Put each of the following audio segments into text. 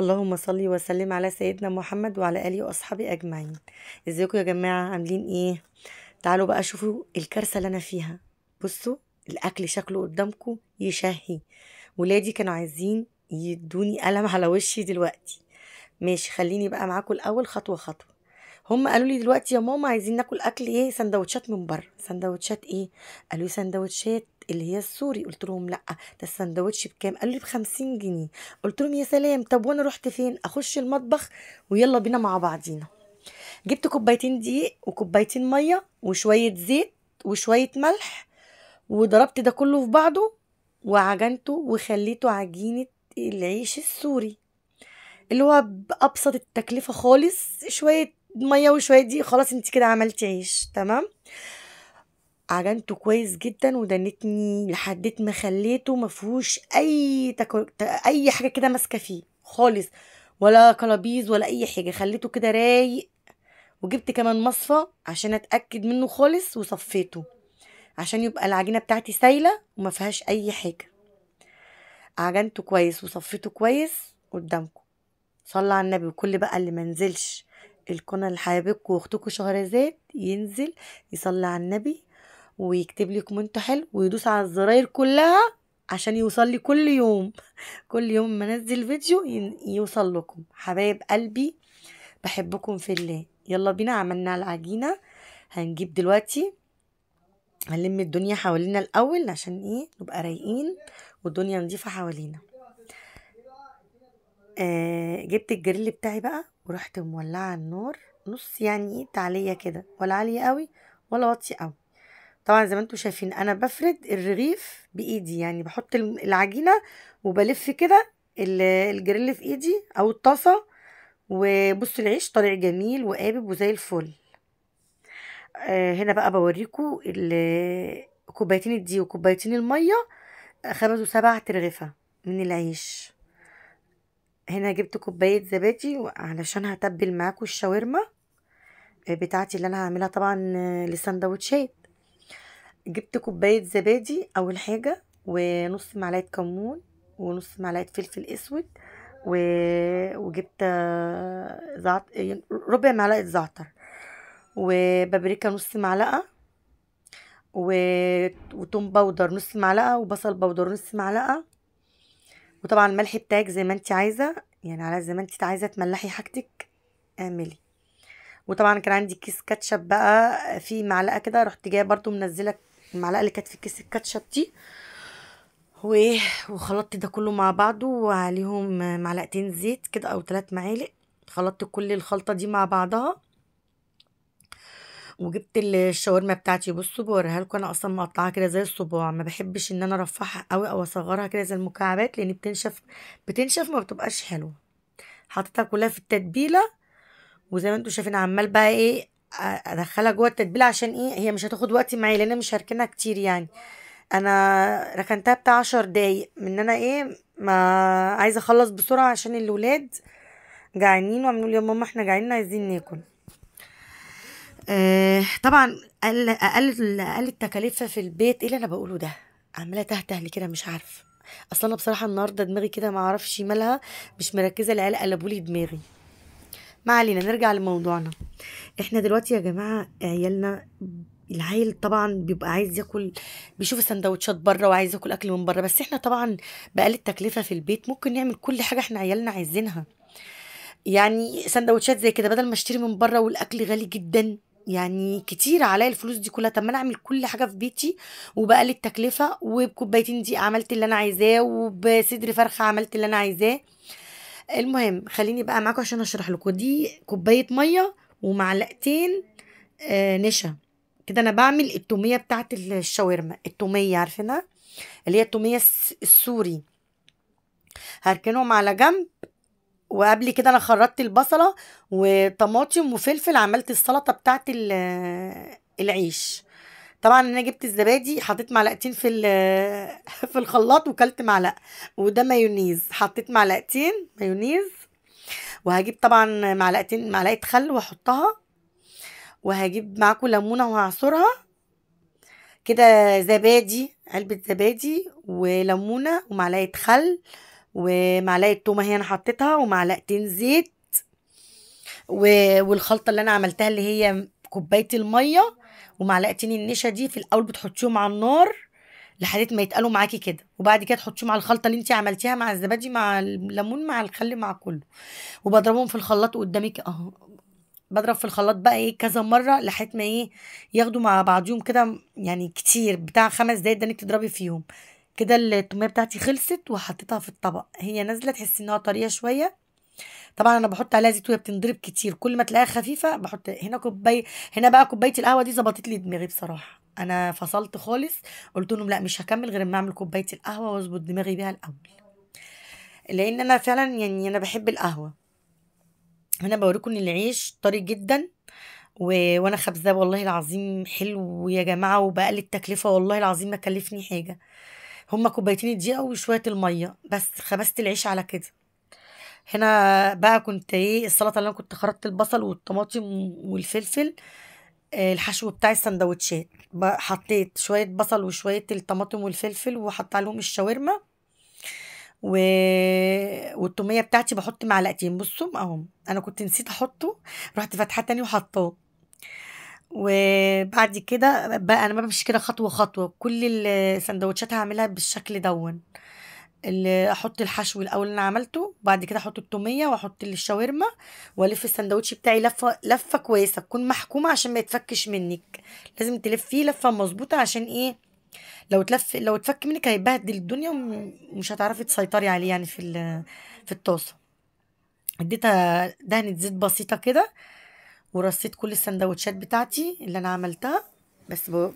اللهم صل وسلم على سيدنا محمد وعلى اله واصحابه اجمعين. ازيكم يا جماعه؟ عاملين ايه؟ تعالوا بقى شوفوا الكارثه اللي انا فيها. بصوا، الاكل شكله قدامكم يشهي. ولادي كانوا عايزين يدوني قلم على وشي دلوقتي. ماشي، خليني بقى معاكم الاول خطوه خطوه. هم قالوا لي دلوقتي يا ماما عايزين ناكل اكل ايه، سندوتشات من بره. سندوتشات ايه؟ قالوا لي سندوتشات اللي هي السوري. قلت لهم لا، ده السندوتش بكام؟ قالوا لي ب50 جنيه. قلت لهم يا سلام، طب وانا رحت فين؟ اخش المطبخ ويلا بينا مع بعضينا. جبت كوبايتين دقيق وكوبايتين ميه وشويه زيت وشويه ملح، وضربت ده كله في بعضه وعجنته وخليته عجينه العيش السوري، اللي هو بأبسط التكلفة خالص. شوية مية وشوية دي خلاص انت كده عملتي عيش تمام. عجنته كويس جدا ودنتني لحديت ما خليته مفهوش اي حاجة كده ماسكة فيه خالص، ولا كلابيز ولا اي حاجة. خليته كده رايق. وجبت كمان مصفى عشان اتأكد منه خالص وصفيته عشان يبقى العجينة بتاعتي سايلة وما فيهاش اي حاجة. عجنته كويس وصفيته كويس قدامكم. صلى على النبي. وكل بقى اللي منزلش القناة لحبيبكم واختكم شهرزاد ينزل يصلي على النبي ويكتب لي كومنت حلو ويدوس على الزراير كلها عشان يوصل لي كل يوم. كل يوم ما انزل فيديو يوصل لكم. حبايب قلبي، بحبكم في الله. يلا بينا، عملنا العجينة. هنجيب دلوقتي، هنلم الدنيا حوالينا الاول عشان ايه نبقى رايقين والدنيا نضيفة حوالينا. جبت الجريل بتاعي بقى ورحت مولعه النار نص، يعني تعليه كده، ولا عاليه قوي ولا واطيه قوي. طبعا زي ما انتم شايفين انا بفرد الرغيف بايدي، يعني بحط العجينه وبلف كده الجريل في ايدي او الطاسه. وبصوا العيش طالع جميل وقابب وزي الفل. هنا بقى بوريكم كوبايتين الدقيق وكوبايتين الميه خبزوا 7 ترغفه من العيش. هنا جبت كوباية زبادي علشان هتبل معاكم الشاورما بتاعتي اللي انا هعملها طبعا للسندوتشات. جبت كوباية زبادي اول حاجة، ونص معلقة كمون، ونص معلقة فلفل اسود، و... وجبت ربع معلقة زعتر، وبابريكا نص معلقة، و... وتوم باودر نص معلقة، وبصل باودر نص معلقة. وطبعا الملح بتاعك زي ما انت عايزة، يعني على زي ما انت عايزة تملحي حاجتك اعملي. وطبعا كان عندي كيس كاتشب بقى في معلقه كده، رحت جايه برضو منزله المعلقه اللي كانت في كيس الكاتشب دي، وخلطت ده كله مع بعضه وعليهم معلقتين زيت كده او 3 معالق. خلطت كل الخلطه دي مع بعضها. وجبت الشاورما بتاعتي. بصوا بوريها لكم، انا اصلا مقطعاها كده زي الصباع، ما بحبش ان انا ارفعها قوي او اصغرها كده زي المكعبات لان بتنشف ما بتبقاش حلوه. حطيتها كلها في التتبيله، وزي ما انتم شايفين عمال بقى ايه ادخلها جوه التتبيله عشان ايه هي مش هتاخد وقت معايا لان انا مش هركنها كتير يعني. انا ركنتها بتاع 10 دقايق من انا ايه ما عايزه اخلص بسرعه عشان الولاد جعانين وعملوا لي يا ماما احنا جعانين عايزين ناكل. طبعا اقل التكاليف في البيت. ايه اللي انا بقوله ده؟ عماله تهته كده مش عارفه. اصلا انا بصراحه النهارده دماغي كده ما اعرفش مالها، مش مركزه. العيال قلبوا لي دماغي. ما علينا، نرجع لموضوعنا. احنا دلوقتي يا جماعه عيالنا، العيل طبعا بيبقى عايز ياكل، بيشوف السندوتشات بره وعايز ياكل اكل من بره. بس احنا طبعا بأقل التكلفه في البيت ممكن نعمل كل حاجه احنا عيالنا عايزينها. يعني سندوتشات زي كده بدل ما اشتري من بره والاكل غالي جدا، يعني كتير عليا الفلوس دي كلها. طب ما انا اعمل كل حاجه في بيتي وبأقل التكلفه، وبكوبايتين دي عملت اللي انا عايزاه، وبصدر فرخه عملت اللي انا عايزاه. المهم خليني بقى معاكم عشان اشرح لكم. دي كوبايه ميه ومعلقتين نشا. كده انا بعمل التوميه بتاعت الشاورما. التوميه عارفينها اللي هي التوميه السوري. هركنهم على جنب. وقبل كده انا خرطت البصله وطماطم وفلفل، عملت السلطه بتاعت العيش. طبعا انا جبت الزبادي حطيت معلقتين في الخلاط وكلت معلقه. وده مايونيز، حطيت معلقتين مايونيز. وهجيب طبعا معلقه خل واحطها. وهجيب معاكم ليمونه وهعصرها كده. زبادي، علبه زبادي وليمونه ومعلقه خل ومعلقه تومه هي انا حطيتها، ومعلقتين زيت، والخلطه اللي انا عملتها اللي هي كوبايه الميه ومعلقتين النشا دي في الاول بتحطيهم على النار لحد ما يتقلوا معاكي كده، وبعد كده تحطيهم على الخلطه اللي انت عملتيها مع الزبادي مع الليمون مع الخل مع كله، وبضربهم في الخلاط قدامك اهو. بضرب في الخلاط بقى ايه كذا مره لحد ما ايه ياخدوا مع بعضيهم كده، يعني كتير بتاع 5 دقايق ده انك تضربي فيهم كده. التوميه بتاعتي خلصت وحطيتها في الطبق، هي نازله تحسي انها طريه شويه. طبعا انا بحط عليها زيت وهي بتنضرب كتير، كل ما تلاقيها خفيفه بحط هنا كوبايه. هنا بقى كوبايه القهوه دي ظبطت لي دماغي بصراحه، انا فصلت خالص. قلت لهم لا مش هكمل غير اما اعمل كوبايه القهوه واظبط دماغي بيها الاول، لان انا فعلا يعني انا بحب القهوه. هنا بوريكم ان العيش طري جدا وانا خبزاه والله العظيم حلو يا جماعه، وبقلل التكلفه والله العظيم ما كلفني حاجه. هما كوبايتين الدقيق وشويه الميه بس، خبزت العيش على كده. هنا بقى كنت ايه السلطه اللي انا كنت خرطت البصل والطماطم والفلفل. الحشو بتاع السندوتشات حطيت شويه بصل وشويه الطماطم والفلفل وحط عليهم الشاورما و... والتوميه بتاعتي بحط معلقتين بصوا اهو، انا كنت نسيت احطه، رحت فاتحه تاني وحطاه. وبعد كده بقى انا بمشي كده خطوه خطوه، كل السندوتشات هعملها بالشكل دون. اللي احط الحشو الاول اللي انا عملته، بعد كده احط التوميه واحط الشاورما، والف السندوتش بتاعي لفه لفه كويسه تكون محكومه عشان ما يتفكش منك. لازم تلفيه لفه مظبوطه عشان ايه، لو اتفك منك هيبهدل الدنيا ومش هتعرفي تسيطري عليه يعني في الطاسه. اديتها دهنه زيت بسيطه كده، ورصيت كل السندوتشات بتاعتي اللي انا عملتها.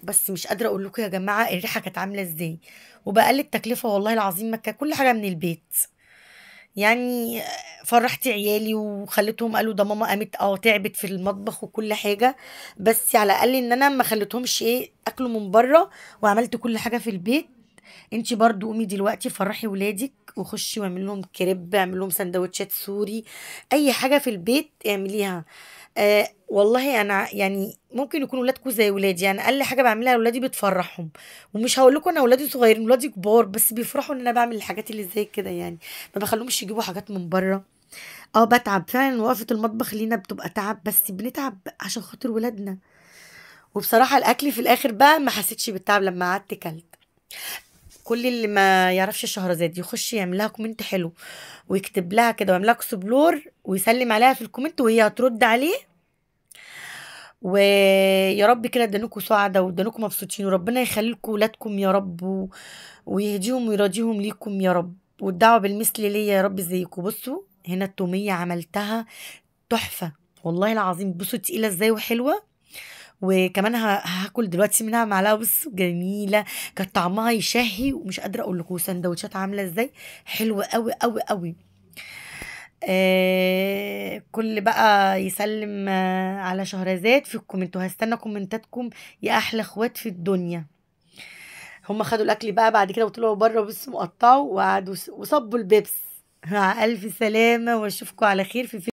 بس مش قادره اقول لكم يا جماعه الريحه كانت عامله ازاي، وبقل التكلفه والله العظيم ما كان كل حاجه من البيت يعني. فرحت عيالي وخليتهم قالوا ده ماما قامت تعبت في المطبخ وكل حاجه، بس على الاقل ان انا ما خليتهمش ايه اكلوا من بره، وعملت كل حاجه في البيت. انتي برضو قومي دلوقتي فرحي ولادك وخشي واعملي لهم كريب، اعملي لهم سندوتشات سوري، اي حاجه في البيت اعمليها. والله انا يعني ممكن يكون ولادكم زي ولادي، يعني اقل حاجه بعملها لاولادي بتفرحهم. ومش هقول لكم انا ولادي صغيرين، ولادي كبار بس بيفرحوا ان انا بعمل الحاجات اللي زي كده يعني. ما بخليهمش يجيبوا حاجات من بره. بتعب فعلا، وقفه المطبخ لينا بتبقى تعب، بس بنتعب عشان خاطر ولادنا. وبصراحه الاكل في الاخر بقى ما حسيتش بالتعب لما قعدت كلت. كل اللي ما يعرفش شهرزاد يخش يعمل لها كومنت حلو ويكتب لها كده ويعمل لها اكسبلور ويسلم عليها في الكومنت وهي هترد عليه. ويا رب كده ادانكم سعدة وادانكم مبسوطين، وربنا يخلي لكم ولادكم يا رب ويهديهم ويراضيهم ليكم يا رب، والدعوة بالمثل ليا يا رب زيكم. بصوا هنا التومية عملتها تحفة والله العظيم، بصوا تقيلة ازاي وحلوة. وكمان هاكل دلوقتي منها معلقة، بصوا جميلة، كانت طعمها يشهي ومش قادرة اقول لكم سندوتشات عاملة ازاي حلوة قوي قوي قوي. كل بقى يسلم على شهرزاد في الكومنت، وهستنى كومنتاتكم يا احلى اخوات في الدنيا. هم خدوا الاكل بقى بعد كده وطلعوا بره بس مقطعوا وقعدوا وصبوا البيبس. مع الف سلامه واشوفكم على خير في